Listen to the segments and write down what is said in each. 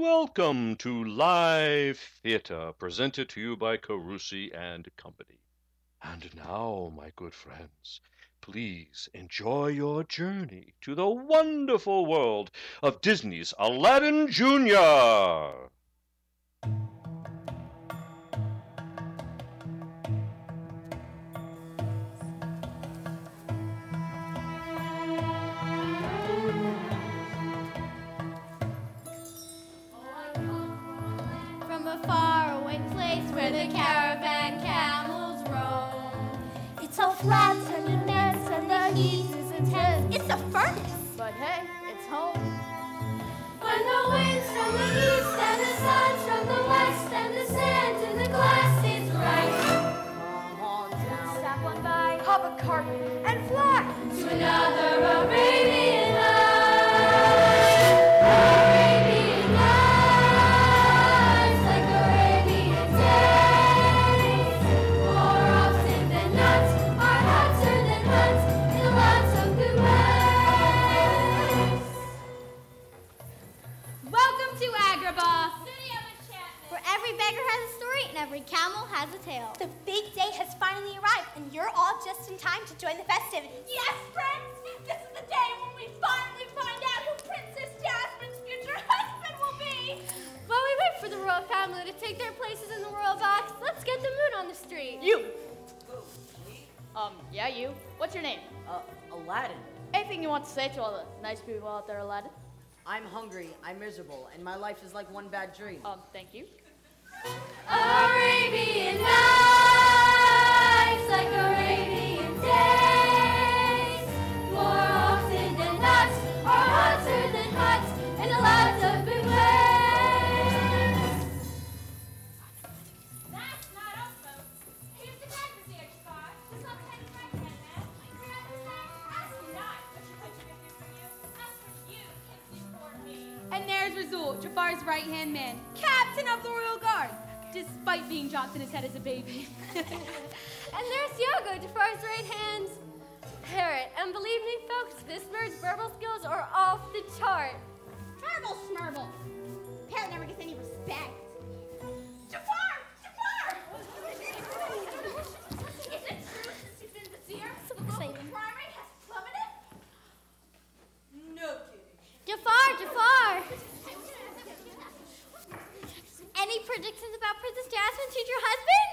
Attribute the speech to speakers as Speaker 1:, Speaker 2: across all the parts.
Speaker 1: Welcome to Live Theatre, presented to you by Carusi and Company. And now, my good friends, please enjoy your journey to the wonderful world of Disney's Aladdin Jr.
Speaker 2: From a faraway place where the caravan camels roam. It's all flat and the nets and the heat is intense. It's a furnace.
Speaker 3: But hey, it's home.
Speaker 2: When the winds from the east and the suns from the west and the sand in the glass is right.
Speaker 3: Come on down.
Speaker 2: Step on by,
Speaker 3: Hop a carpet and fly
Speaker 2: to another Arabian night. Arabian nights, like Arabian days. More often than not, our hotter than huts in lots of good ways. Welcome to Agrabah, city of enchantment, where every beggar has a story and every camel has a tale.
Speaker 4: The big day has finally arrived, and you're all just in time to join the festivities.
Speaker 5: Yes, Prince! This is the day when we finally find out who Princess Jasmine's future husband will be!
Speaker 2: While we wait for the royal family to take their places in the royal box, let's get the mood on the street.
Speaker 3: You! Yeah, you. What's your name?
Speaker 6: Aladdin.
Speaker 3: Anything you want to say to all the nice people out there, Aladdin?
Speaker 6: I'm hungry, I'm miserable, and my life is like one bad dream.
Speaker 3: Thank you.
Speaker 2: Arabian nights, like Arabian days. More often than not, or hotter than hot, in a lot of good ways.
Speaker 5: That's not all, folks. Here's the fantasy, Jafar. Just not kind of right hand man. Remember saying, ask not what your country can do for you. Ask what you can do for me.
Speaker 7: And there's Razul, Jafar's right-hand man, captain of the Royal Guard, despite being dropped in his head as a baby.
Speaker 2: And there's Iago, Jafar's right hand parrot. And believe me, folks, this bird's verbal skills are off the chart.
Speaker 4: Marble Smurble. Parrot never gets any respect.
Speaker 5: Jafar! Jafar! Is it true since you've been Vizier, the local crime rate has plummeted?
Speaker 6: No kidding.
Speaker 2: Jafar! Any predictions about Princess Jasmine's future husband?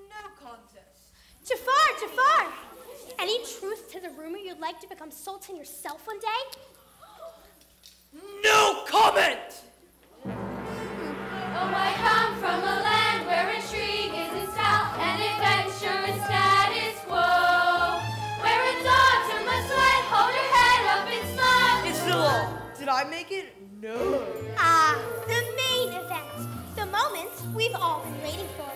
Speaker 6: No contest.
Speaker 4: Jafar! Any truth to the rumor you'd like to become Sultan yourself one day?
Speaker 6: No comment!
Speaker 2: Oh, I come from a land where intrigue is its style and adventure is status quo. Where a daughter must let hold her head up and smile.
Speaker 6: It's the law. Did I make it? No.
Speaker 4: The main event. The moment we've all been waiting for.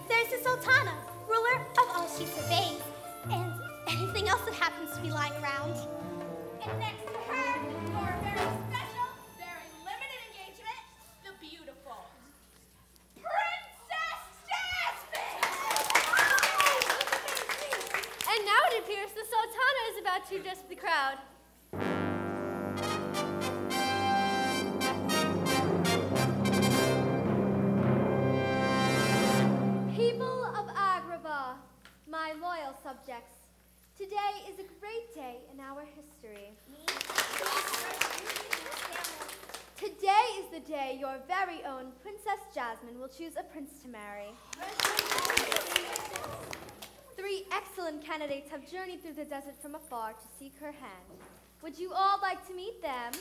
Speaker 4: There's the Sultana, ruler of all she surveys, and anything else that happens to be lying around.
Speaker 5: And next to her, for a very special, very limited engagement, the beautiful Princess Jasmine!
Speaker 2: And now it appears the Sultana is about to address the crowd. People of Agrabah, my loyal subjects, today is a great day in our history. Today is the day your very own Princess Jasmine will choose a prince to marry. 3 excellent candidates have journeyed through the desert from afar to seek her hand. Would you all like to meet them?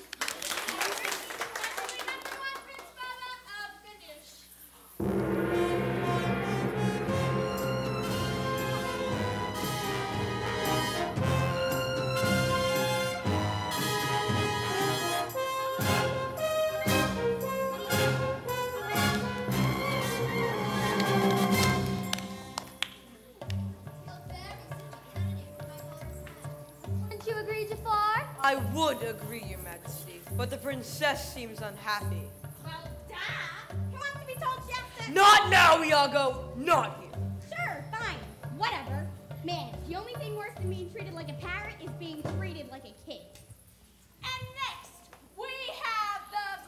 Speaker 2: Wouldn't you agree, Jafar?
Speaker 6: I would agree, Your Majesty, but the princess seems unhappy.
Speaker 5: Well, duh!
Speaker 4: Who wants to be told yes then?
Speaker 6: Not now, Iago! Not here.
Speaker 4: Sure, fine. Whatever. Man, the only thing worse than being treated like a parrot is being treated like a kid.
Speaker 5: And next, we have the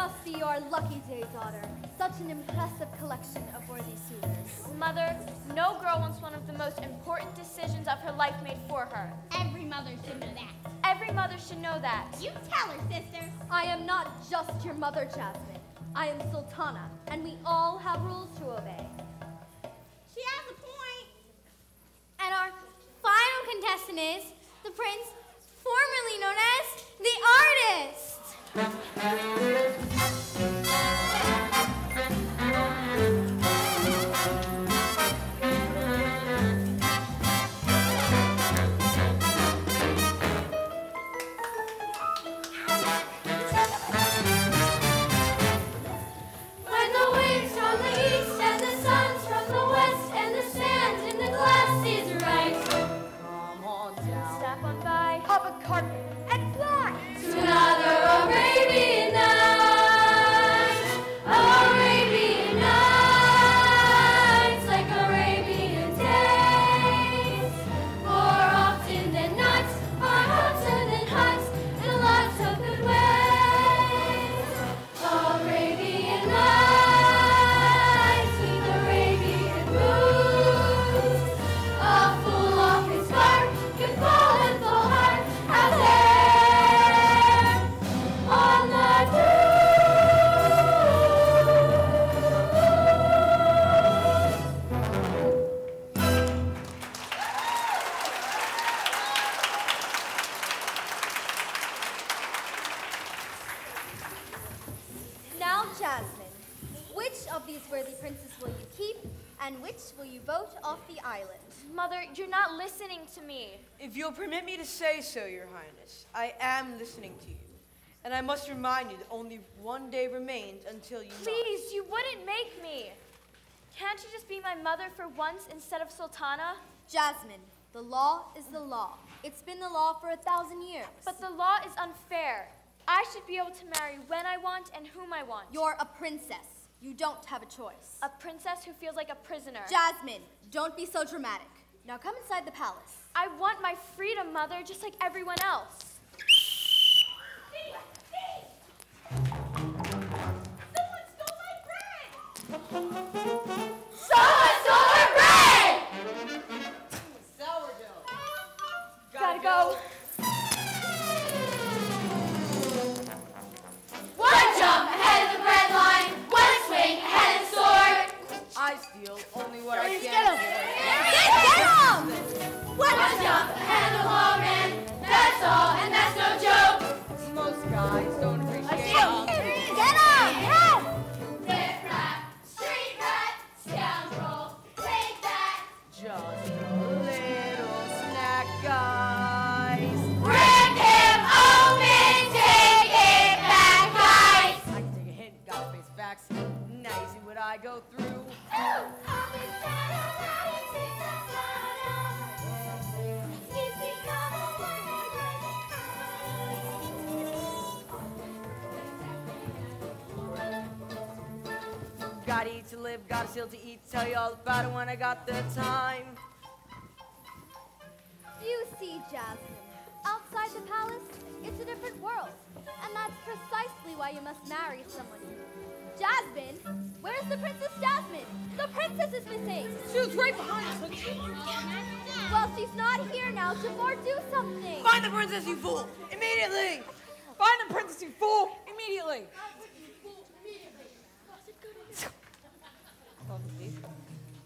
Speaker 8: must be your lucky day, daughter. Such an impressive collection of worthy suitors.
Speaker 2: Mother, no girl wants one of the most important decisions of her life made for her.
Speaker 4: Every mother should know that.
Speaker 2: Every mother should know that.
Speaker 4: You tell her, sister.
Speaker 8: I am not just your mother, Jasmine. I am Sultana, and we all have rules to obey.
Speaker 4: She has a point. And our final contestant is the prince, formerly known as the artist.
Speaker 2: When the winds from the east and the suns from the west and the sand in the glass is right.
Speaker 3: Come on down.
Speaker 2: Step on by.
Speaker 3: Hop a carpet and fly.
Speaker 2: To another Arabian night. Arabian nights like Arabian days. More often than not, our hotter than hot and lots of good ways. Arabian nights with Arabian blues. A fool off his guard can fall and fall hard out there on the dune.
Speaker 8: Now, Jasmine, which of these worthy princes will you keep, and which will you vote off the island?
Speaker 2: Mother, you're not listening to me.
Speaker 6: If you'll permit me to say so, Your Highness, I am listening to you. And I must remind you that only one day remains until you
Speaker 2: Please, you wouldn't make me. Can't you just be my mother for once instead of Sultana?
Speaker 8: Jasmine, the law is the law. It's been the law for 1,000 years.
Speaker 2: But the law is unfair. I should be able to marry when I want and whom I want.
Speaker 8: You're a princess. You don't have a choice.
Speaker 2: A princess who feels like a prisoner.
Speaker 8: Jasmine, don't be so dramatic. Now come inside the palace.
Speaker 2: I want my freedom, Mother, just like everyone else. Someone stole my bread!
Speaker 6: Sourdough.
Speaker 2: Gotta go. One jump ahead of the bread line, one swing ahead of the sword.
Speaker 6: I steal only what I
Speaker 3: Please
Speaker 6: can.
Speaker 3: get him.
Speaker 8: Get him!
Speaker 2: One jump ahead of the lawman, that's all, and that's no joke.
Speaker 6: Most guys don't appreciate
Speaker 3: Get him! Help!
Speaker 2: Riff raff, street rat, scoundrel, take that.
Speaker 6: just a little snack, guys.
Speaker 2: Rip him open, take it back, guys.
Speaker 6: I can take a hint, gotta face facts. Now you see what I go through. Gotta eat to live, gotta steal to eat. Tell you all about it when I got the time.
Speaker 8: You see, Jasmine, outside the palace, it's a different world. And that's precisely why you must marry someone new. Jasmine, where's the Princess Jasmine? The princess is missing.
Speaker 6: She was right behind us.
Speaker 8: Well, she's not here now. Jafar, do something.
Speaker 6: Find the princess, you fool! Immediately! Find the princess, you fool! Immediately!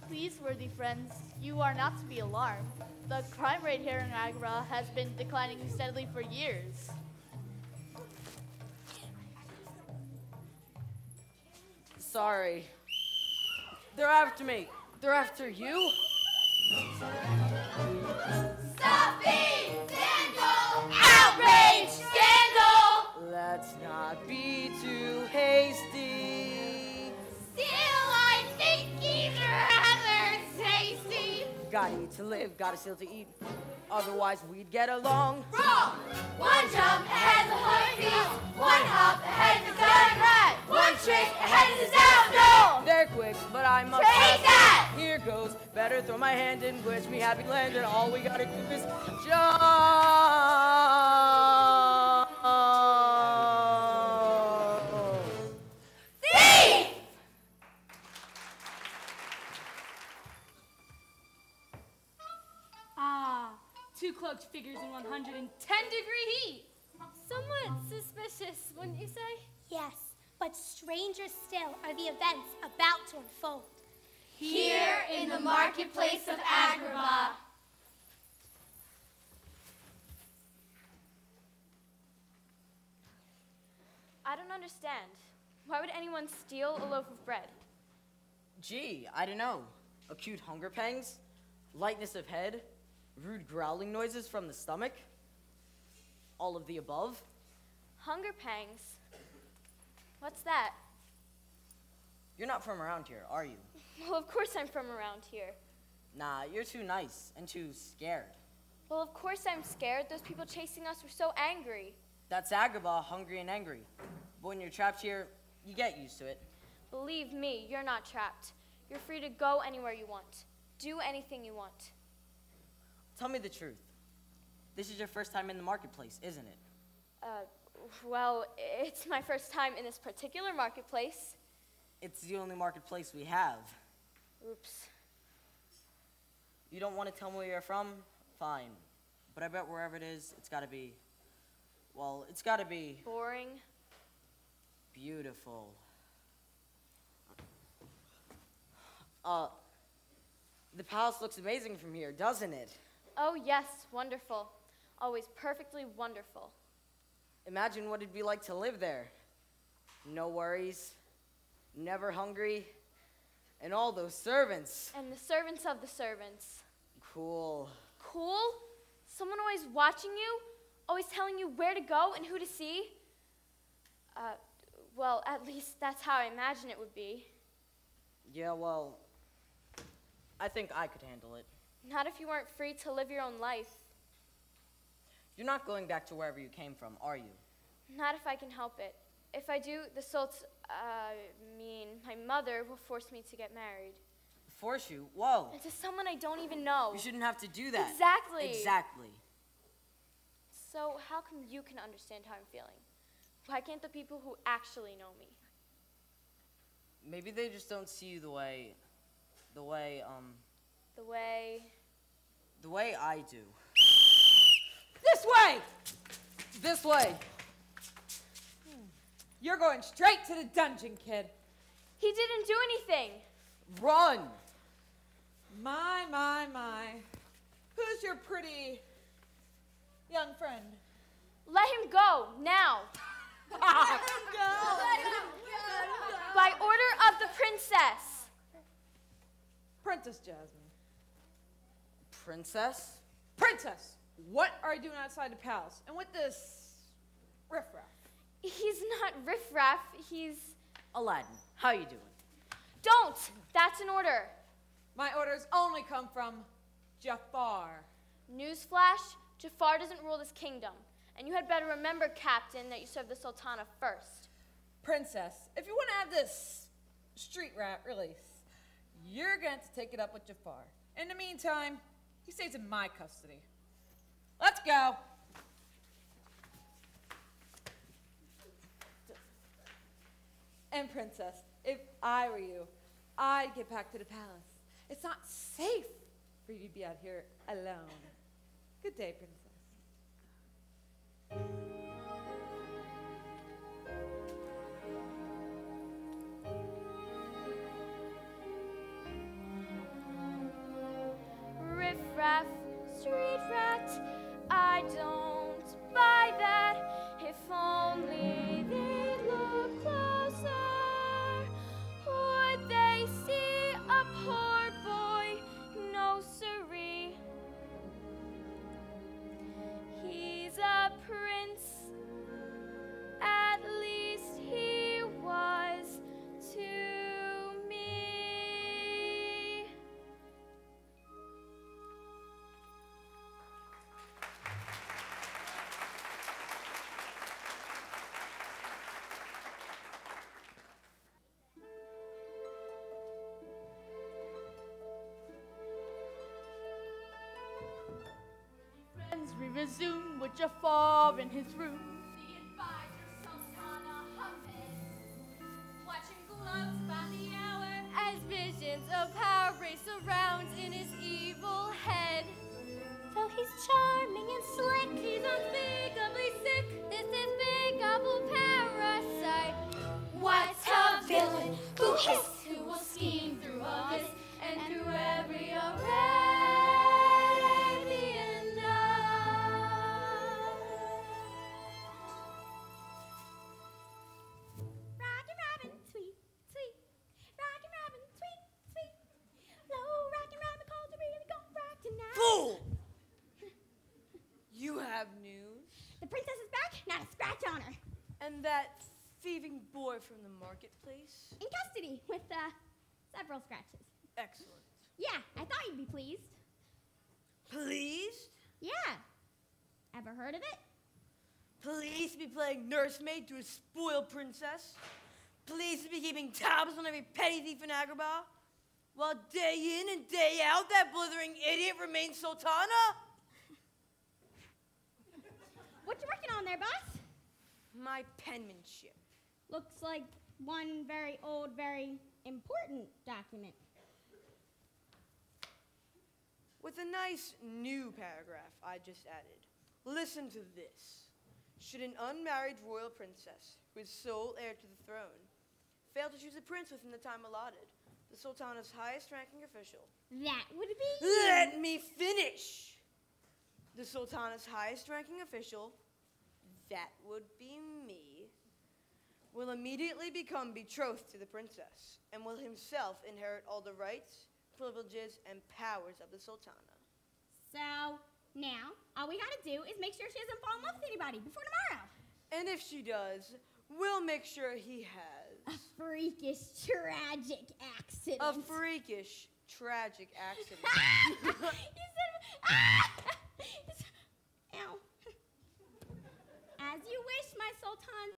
Speaker 3: Please, worthy friends, you are not to be alarmed. The crime rate here in Agra has been declining steadily for years.
Speaker 6: Sorry. They're after me. They're after you?
Speaker 2: Stop being scandal! Outrage! Scandal!
Speaker 6: Let's not be too hasty.
Speaker 2: Still, I think he's rather tasty.
Speaker 6: Gotta eat to live, gotta steal to eat. Otherwise, we'd get along.
Speaker 2: Wrong! One jump ahead of the Hopkins, one hop ahead of the gun, one trick ahead of the sound.
Speaker 6: They're quick, but I must
Speaker 2: Take that!
Speaker 6: Here goes. Better throw my hand and wish me happy land, and all we gotta do is jump.
Speaker 7: cloaked figures in 110-degree heat.
Speaker 8: Somewhat suspicious, wouldn't you say?
Speaker 4: Yes, but stranger still are the events about to unfold.
Speaker 2: Here in the marketplace of Agrabah.
Speaker 9: I don't understand. Why would anyone steal a loaf of bread?
Speaker 10: Gee, I don't know. Acute hunger pangs? Lightness of head? Rude growling noises from the stomach? All of the above?
Speaker 9: Hunger pangs? What's that?
Speaker 10: You're not from around here, are you?
Speaker 9: Well, of course I'm from around here.
Speaker 10: Nah, you're too nice and too scared.
Speaker 9: Well, of course I'm scared. Those people chasing us were so angry.
Speaker 10: That's Agrabah, hungry and angry. But when you're trapped here, you get used to it.
Speaker 9: Believe me, you're not trapped. You're free to go anywhere you want. Do anything you want.
Speaker 10: Tell me the truth. This is your first time in the marketplace, isn't it?
Speaker 9: Well, it's my first time in this particular marketplace.
Speaker 10: It's the only marketplace we have.
Speaker 9: Oops.
Speaker 10: You don't want to tell me where you're from? Fine. But I bet wherever it is, it's gotta be, well, it's gotta be...
Speaker 9: Boring.
Speaker 10: Beautiful. The palace looks amazing from here, doesn't it?
Speaker 9: Oh, yes, wonderful. Always perfectly wonderful.
Speaker 10: Imagine what it'd be like to live there. No worries, never hungry, and all those servants.
Speaker 9: And the servants of the servants.
Speaker 10: Cool.
Speaker 9: Cool? Someone always watching you? Always telling you where to go and who to see? Well, at least that's how I imagine it would be.
Speaker 10: Yeah, well, I think I could handle it.
Speaker 9: Not if you weren't free to live your own life.
Speaker 10: You're not going back to wherever you came from, are you?
Speaker 9: Not if I can help it. If I do, my mother will force me to get married.
Speaker 10: Force you? Whoa.
Speaker 9: And to someone I don't even know.
Speaker 10: You shouldn't have to do that.
Speaker 9: Exactly.
Speaker 10: Exactly.
Speaker 9: So how come you can understand how I'm feeling? Why can't the people who actually know me?
Speaker 10: Maybe they just don't see you the way I do.
Speaker 11: This way!
Speaker 10: This way!
Speaker 11: You're going straight to the dungeon, kid.
Speaker 9: He didn't do anything.
Speaker 10: Run!
Speaker 11: My. Who's your pretty young friend?
Speaker 9: Let him go, now.
Speaker 11: Let him go!
Speaker 9: By order of the princess.
Speaker 11: Princess Jasmine.
Speaker 10: Princess?
Speaker 11: Princess! What are you doing outside the palace? And with this riffraff?
Speaker 9: He's not riffraff, he's...
Speaker 10: Aladdin, how you doing?
Speaker 9: Don't! That's an order.
Speaker 11: My orders only come from Jafar.
Speaker 9: Newsflash, Jafar doesn't rule this kingdom. And you had better remember, Captain, that you serve the Sultana first.
Speaker 11: Princess, if you want to have this street rat release, you're going to take it up with Jafar. In the meantime, he stays in my custody. Let's go. And Princess, if I were you, I'd get back to the palace. It's not safe for you to be out here alone. Good day, Princess.
Speaker 9: Riff-raff, street rat, I don't buy that. If only they'd look closer, would they see a poor boy? No siree. He's a prince, at least he was to me.
Speaker 3: Friends, we resume with Jafar in his room.
Speaker 2: The advisor, Sultana Hopkins, watching gloves by the hour.
Speaker 8: As visions of power race around in his evil head.
Speaker 4: So He's charming and slick.
Speaker 8: He's unspeakably sick. This is Big Apple Parasite.
Speaker 4: What's a villain who hiss?
Speaker 8: Who will scheme through all this and through every Arabian night.
Speaker 4: Rockin' Robin, sweet, sweet. Rockin' Robin, sweet, sweet. Low Rockin' Robin calls really gonna rock tonight.
Speaker 6: Fool! You have news?
Speaker 4: The princess is back, not a scratch on her.
Speaker 6: And that thieving boy from the marketplace?
Speaker 4: In custody with several scratches.
Speaker 6: Excellent.
Speaker 4: Yeah, I thought you'd be pleased.
Speaker 6: Pleased?
Speaker 4: Yeah. Ever heard of it?
Speaker 6: Pleased to be playing nursemaid to a spoiled princess? Pleased to be keeping tabs on every petty thief in Agrabah? While day in and day out, that blithering idiot remains Sultana?
Speaker 4: What you working on there, boss?
Speaker 6: My penmanship.
Speaker 4: Looks like one very old, very important document.
Speaker 6: With a nice new paragraph I just added. Listen to this. Should an unmarried royal princess, who is sole heir to the throne, fail to choose a prince within the time allotted, the Sultana's highest ranking official.
Speaker 4: That would be
Speaker 6: Let me finish! The Sultana's highest ranking official, that would be me, will immediately become betrothed to the princess and will himself inherit all the rights, privileges, and powers of the Sultana.
Speaker 4: So, now, all we gotta do is make sure she doesn't fall in love with anybody before tomorrow.
Speaker 6: And if she does, we'll make sure he has
Speaker 4: A freakish, tragic accident.
Speaker 6: a freakish, tragic accident.
Speaker 4: You said, Ow. As you wish, my Sultan.